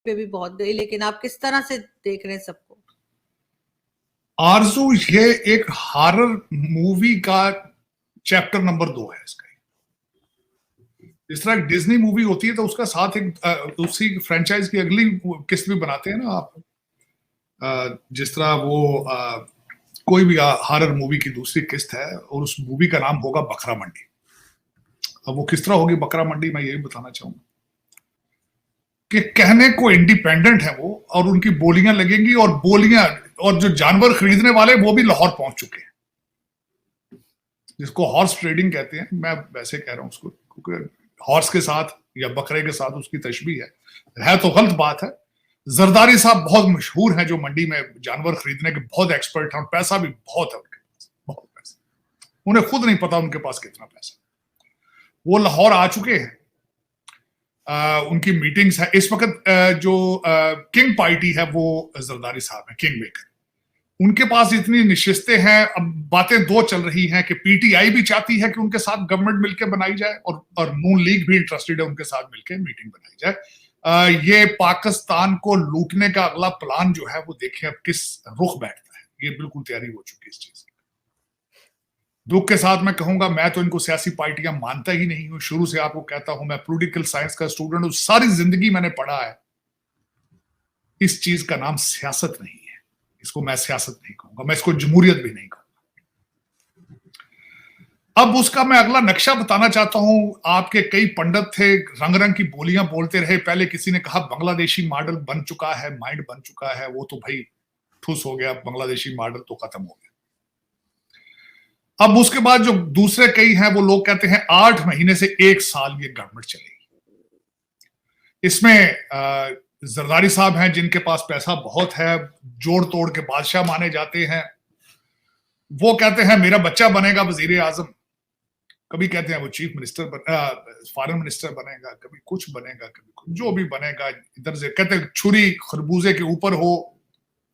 पे भी बहुत गई, लेकिन आप किस तरह से देख रहे हैं सबको? आरजू, ये एक हॉरर मूवी का चैप्टर नंबर 2 है इसका। जिस तरह डिज्नी मूवी होती है तो उसका साथ एक उसी फ्रेंचाइज की अगली किस्त भी बनाते हैं ना आप। जिस तरह वो कोई भी हॉरर मूवी की दूसरी किस्त है और उस मूवी का नाम होगा बकरा मंडी। अब वो किस तरह होगी बकरा मंडी, मैं यही बताना चाहूंगा कि कहने को इंडिपेंडेंट है वो, और उनकी बोलियां लगेंगी, और जो जानवर खरीदने वाले वो भी लाहौर पहुंच चुके हैं, जिसको हॉर्स ट्रेडिंग कहते हैं। मैं वैसे कह रहा हूं उसको, क्योंकि हॉर्स के साथ या बकरे के साथ उसकी तशबीह है तो गलत बात है। जरदारी साहब बहुत मशहूर हैं, जो मंडी में जानवर खरीदने के बहुत एक्सपर्ट हैं, और पैसा भी बहुत है उनके पास, बहुत पैसा। उन्हें खुद नहीं पता उनके पास कितना पैसा। वो लाहौर आ चुके हैं, उनकी मीटिंग्स है इस वक्त। जो किंग पार्टी है वो जरदारी साहब है, किंग मेकर। उनके पास इतनी निशिस्तें हैं। अब बातें दो चल रही हैं कि पीटीआई भी चाहती है कि उनके साथ गवर्नमेंट मिलकर बनाई जाए, और नून लीग भी इंटरेस्टेड है उनके साथ मिलकर मीटिंग बनाई जाए। ये पाकिस्तान को लूटने का अगला प्लान जो है वो देखें अब किस रुख बैठता है। ये बिल्कुल तैयारी हो चुकी है इस चीज की। दुख के साथ मैं कहूंगा, मैं तो इनको सियासी पार्टियां मानता ही नहीं हूं। शुरू से आपको कहता हूं, मैं पॉलिटिकल साइंस का स्टूडेंट हूं, सारी जिंदगी मैंने पढ़ा है। इस चीज का नाम सियासत नहीं है, इसको मैं सियासत नहीं कहूंगा, मैं इसको जमहूरियत भी नहीं कहूंगा। अब उसका मैं अगला नक्शा बताना चाहता हूं। आपके कई पंडित थे, रंग रंग की बोलियां बोलते रहे। पहले किसी ने कहा बांग्लादेशी मॉडल बन चुका है, माइंड बन चुका है, वो तो भाई ठुस हो गया, बांग्लादेशी मॉडल तो खत्म हो गया। अब उसके बाद जो दूसरे कई हैं वो लोग कहते हैं 8 महीने से 1 साल ये गवर्नमेंट चलेगी। इसमें जरदारी साहब हैं जिनके पास पैसा बहुत है, जोड़ तोड़ के बादशाह माने जाते हैं। वो कहते हैं मेरा बच्चा बनेगा वजीर आजम, कभी कहते हैं वो चीफ मिनिस्टर फॉरेन मिनिस्टर बनेगा, कभी कुछ बनेगा, कभी कुछ, जो भी बनेगा। इधर से कहते हैं छुरी खरबूजे के ऊपर हो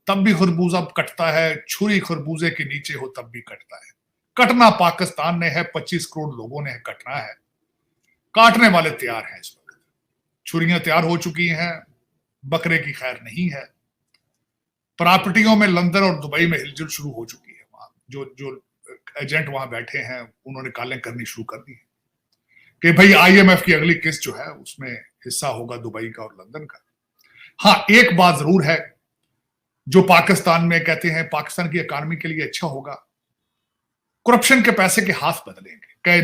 तब भी खरबूजा कटता है, छुरी खरबूजे के नीचे हो तब भी कटता है। कटना पाकिस्तान ने है, 25 करोड़ लोगों ने कटना है। काटने वाले तैयार हैं इस वक्त, छुरियां तैयार हो चुकी हैं, बकरे की खैर नहीं है। प्रॉपर्टियों में लंदन और दुबई में हिलजुल शुरू हो चुकी है। वहां जो एजेंट वहां बैठे हैं उन्होंने कालें करनी शुरू कर दी है कि भाई आईएमएफ की अगली किस्त जो है उसमें हिस्सा होगा दुबई का और लंदन का। हाँ, एक बात जरूर है जो पाकिस्तान में कहते हैं पाकिस्तान की इकॉनमी के लिए अच्छा होगा, करप्शन के पैसे के हाथ बदलेंगे। कई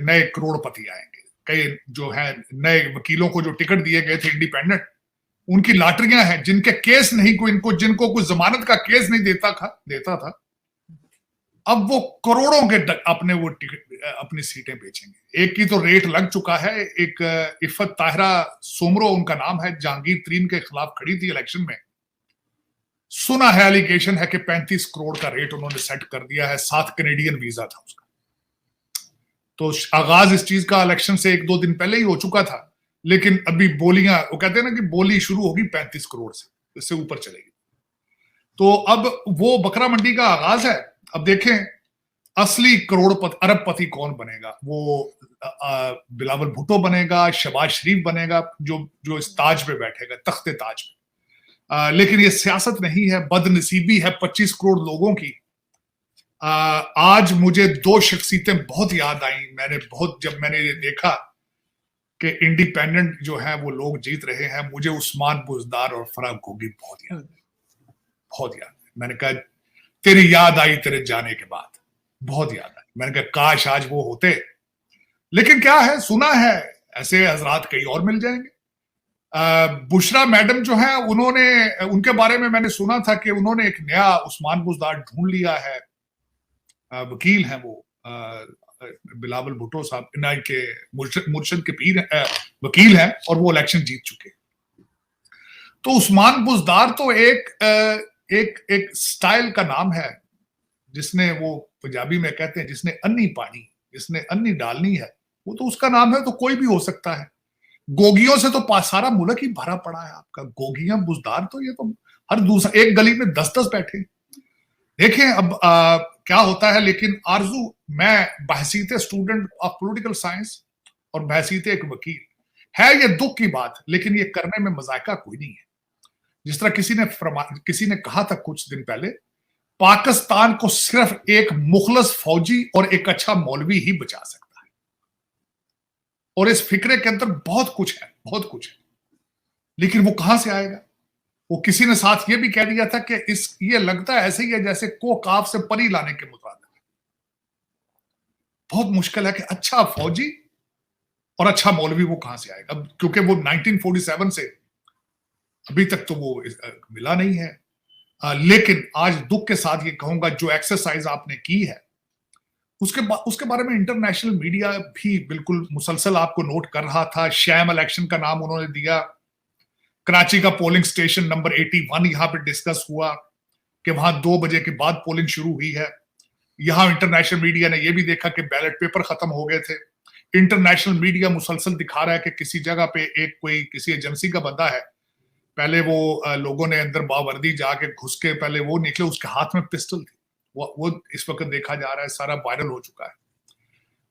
नए करोड़पति आएंगे, कई जो है नए वकीलों को जो टिकट दिए गए थे इंडिपेंडेंट, उनकी लॉटरियां हैं। जिनके केस नहीं, जिनको कोई जमानत का केस नहीं देता था, अब वो करोड़ों के अपने वो टिकट अपनी सीटें बेचेंगे। एक की तो रेट लग चुका है। एक इफ्फत ताहिरा सोमरो उनका नाम है, जहांगीर तरीन के खिलाफ खड़ी थी इलेक्शन में। सुना है, एलिगेशन है कि 35 करोड़ का रेट उन्होंने सेट कर दिया है, 7 कैनेडियन वीजा था उसका। तो आगाज इस चीज का इलेक्शन से 1-2 दिन पहले ही हो चुका था, लेकिन अभी बोलियां, वो कहते हैं ना कि बोली शुरू होगी 35 करोड़ से, इससे ऊपर चलेगी। तो अब वो बकरा मंडी का आगाज है। अब देखें असली करोड़पति अरबपति कौन बनेगा। वो बिलावल भुट्टो बनेगा, शहबाज शरीफ बनेगा, जो इस ताज पे बैठेगा, तख्ते ताज पे। लेकिन ये सियासत नहीं है, बदनसीबी है 25 करोड़ लोगों की। आज मुझे 2 शख्सियतें बहुत याद आई। जब मैंने ये देखा कि इंडिपेंडेंट जो है वो लोग जीत रहे हैं, मुझे उस्मान बुजदार और फराह घोगी बहुत याद है, बहुत याद है। मैंने कहा तेरी याद आई तेरे जाने के बाद, बहुत याद आई। मैंने कहा काश आज वो होते। लेकिन क्या है, सुना है ऐसे हजरात कई और मिल जाएंगे। बुशरा मैडम जो है, उनके बारे में मैंने सुना था कि उन्होंने एक नया उस्मान बुजदार ढूंढ लिया है। वकील हैं वो, बिलावल भुट्टो साहब इनायत के मुर्शद के पीर वकील हैं, और वो इलेक्शन जीत चुके। तो उस्मान बुजदार तो एक स्टाइल का नाम है, जिसने, वो पंजाबी में कहते हैं जिसने अन्नी पानी, जिसने अन्नी डालनी है, वो तो उसका नाम है। तो कोई भी हो सकता है। गोगियों से तो सारा मुल्क ही भरा पड़ा है आपका। गोगियां बुजदार तो ये तो हर दूसरा, एक गली में 10-10 बैठे। देखें अब क्या होता है। लेकिन आरजू, मैं बहसीत स्टूडेंट ऑफ पॉलिटिकल साइंस और बहसीत एक वकील, है ये दुख की बात, लेकिन ये करने में मजायका कोई नहीं है। जिस तरह किसी ने कहा था कुछ दिन पहले, पाकिस्तान को सिर्फ एक मुखलस फौजी और एक अच्छा मौलवी ही बचा सकता है। और इस फिक्रे के अंदर बहुत कुछ है, बहुत कुछ है, लेकिन वो कहां से आएगा? वो किसी ने साथ ये भी कह दिया था कि ये लगता है ऐसे ही है जैसे को काफ से परी लाने के मुताबिक। बहुत मुश्किल है कि अच्छा फौजी और अच्छा मौलवी वो कहां से आएगा, क्योंकि वो 1947 से अभी तक तो वो मिला नहीं है। लेकिन आज दुख के साथ ये कहूंगा, जो एक्सरसाइज आपने की है उसके बारे में इंटरनेशनल मीडिया भी बिल्कुल मुसलसल आपको नोट कर रहा था। शैम इलेक्शन का नाम उन्होंने दिया। कराची का पोलिंग स्टेशन नंबर 81 यहां पे डिस्कस हुआ कि वहां 2 बजे के बाद पोलिंग शुरू हुई है। यहां इंटरनेशनल मीडिया ने यह भी देखा कि बैलेट पेपर खत्म हो गए थे। इंटरनेशनल मीडिया मुसलसल दिखा रहा है कि किसी जगह पे कोई किसी एजेंसी का बंदा है, पहले वो लोगों ने अंदर बावर्दी जाके घुस के पहले वो निकले, उसके हाथ में पिस्टल थी। वो इस वक्त देखा जा रहा है, सारा वायरल हो चुका है।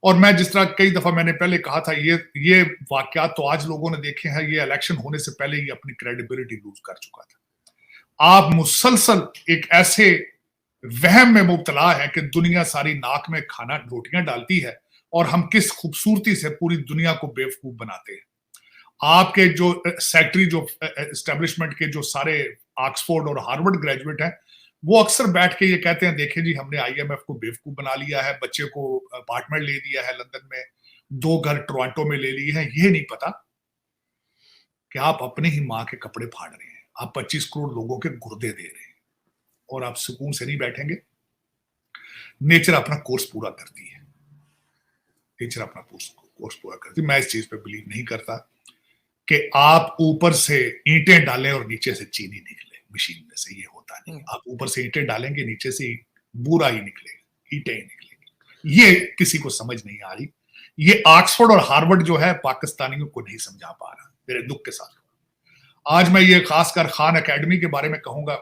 और मैं जिस तरह कई दफा मैंने पहले कहा था, ये वाकयात तो आज लोगों ने देखे हैं, ये इलेक्शन होने से पहले ही अपनी क्रेडिबिलिटी लूज कर चुका था। आप मुसलसल एक ऐसे वहम में मुब्तला है कि दुनिया सारी नाक में खाना रोटियां डालती है और हम किस खूबसूरती से पूरी दुनिया को बेवकूफ बनाते हैं। आपके जो सेक्रेटरी, जो एस्टेब्लिशमेंट के जो सारे ऑक्सफोर्ड और हार्वर्ड ग्रेजुएट हैं, वो अक्सर बैठ के ये कहते हैं, देखें जी हमने IMF को बेवकूफ बना लिया है, बच्चे को अपार्टमेंट ले दिया है लंदन में, 2 घर टोरंटो में ले लिए हैं। ये नहीं पता कि आप अपनी ही माँ के कपड़े फाड़ रहे हैं, आप 25 करोड़ लोगों के गुर्दे दे रहे हैं और आप सुकून से नहीं बैठेंगे। नेचर अपना कोर्स पूरा करती है, नेचर अपना कोर्स पूरा करती है। मैं इस चीज पे बिलीव नहीं करता कि आप ऊपर से ईंटें डालें और नीचे से चीनी निकले मशीन में से, ये होता नहीं। आप ऊपर से ईंटें डालेंगे, नीचे से बूरा ही निकलेगा, ईंटें ही निकलेंगी। ये किसी को समझ नहीं आ रही। ये ऑक्सफोर्ड और हार्वर्ड जो है पाकिस्तानियों को नहीं समझा पा रहा, मेरे दुख के साथ। आज मैं ये खासकर खान एकेडमी के बारे में कहूंगा